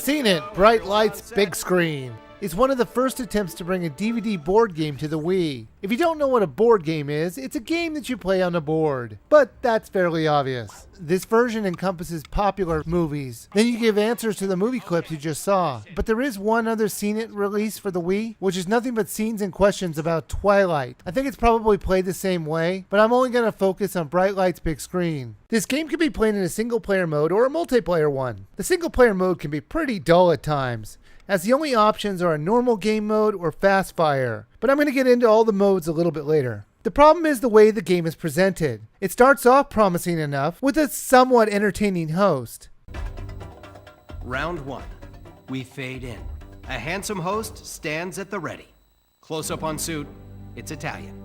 Seen It, Bright Lights, Big Screen is one of the first attempts to bring a DVD board game to the Wii. If you don't know what a board game is, it's a game that you play on a board. But that's fairly obvious. This version encompasses popular movies. Then you give answers to the movie clips you just saw. But there is one other Seen It release for the Wii, which is nothing but scenes and questions about Twilight. I think it's probably played the same way, but I'm only going to focus on Bright Lights, Big Screen. This game can be played in a single player mode or a multiplayer one. The single player mode can be pretty dull at times, as the only options are a normal game mode or fast fire, but I'm going to get into all the modes a little bit later. The problem is the way the game is presented. It starts off promising enough with a somewhat entertaining host. Round 1. We fade in. A handsome host stands at the ready. Close up on suit, it's Italian.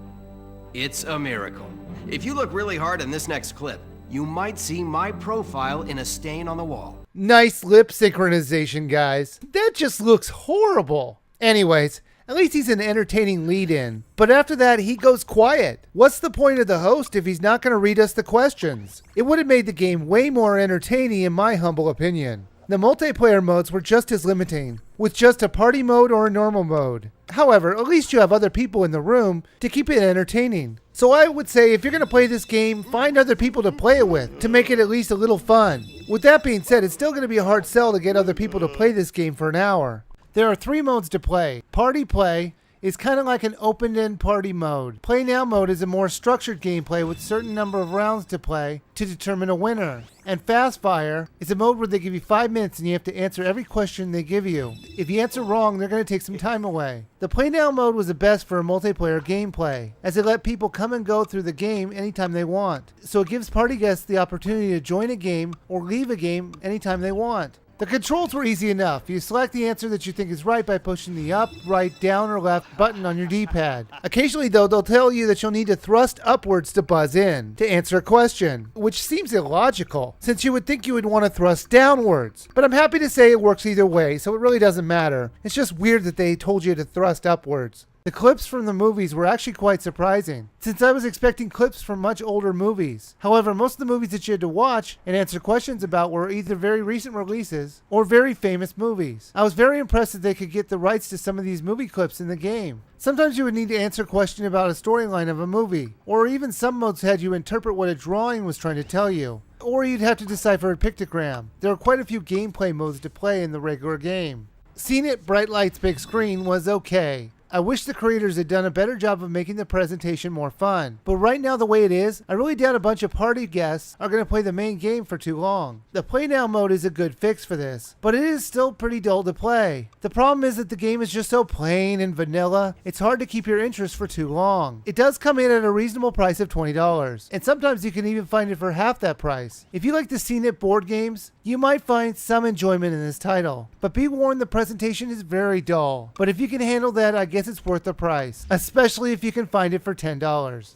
It's a miracle. If you look really hard in this next clip, you might see my profile in a stain on the wall. Nice lip synchronization, guys. That just looks horrible. Anyways, at least he's an entertaining lead-in. But after that, he goes quiet. What's the point of the host if he's not going to read us the questions? It would have made the game way more entertaining in my humble opinion. The multiplayer modes were just as limiting, with just a party mode or a normal mode. However, at least you have other people in the room to keep it entertaining. So I would say if you're going to play this game, find other people to play it with, to make it at least a little fun. With that being said, it's still going to be a hard sell to get other people to play this game for an hour. There are 3 modes to play. Party play is kind of like an open-end party mode. Play Now mode is a more structured gameplay with a certain number of rounds to play to determine a winner. And Fast Fire is a mode where they give you 5 minutes and you have to answer every question they give you. If you answer wrong, they're going to take some time away. The Play Now mode was the best for a multiplayer gameplay, as it let people come and go through the game anytime they want. So it gives party guests the opportunity to join a game or leave a game anytime they want. The controls were easy enough. You select the answer that you think is right by pushing the up, right, down, or left button on your D-pad. Occasionally, though, they'll tell you that you'll need to thrust upwards to buzz in to answer a question, which seems illogical, since you would think you would want to thrust downwards. But I'm happy to say it works either way, so it really doesn't matter. It's just weird that they told you to thrust upwards. The clips from the movies were actually quite surprising, since I was expecting clips from much older movies. However, most of the movies that you had to watch and answer questions about were either very recent releases or very famous movies. I was very impressed that they could get the rights to some of these movie clips in the game. Sometimes you would need to answer a question about a storyline of a movie, or even some modes had you interpret what a drawing was trying to tell you, or you'd have to decipher a pictogram. There are quite a few gameplay modes to play in the regular game. Seen It, Bright Lights, Big Screen was okay. I wish the creators had done a better job of making the presentation more fun. But right now the way it is, I really doubt a bunch of party guests are going to play the main game for too long. The Play Now mode is a good fix for this, but it is still pretty dull to play. The problem is that the game is just so plain and vanilla, it's hard to keep your interest for too long. It does come in at a reasonable price of $20, and sometimes you can even find it for half that price. If you like the Seen It board games, you might find some enjoyment in this title. But be warned, the presentation is very dull. But if you can handle that, I guess it's worth the price, especially if you can find it for $10.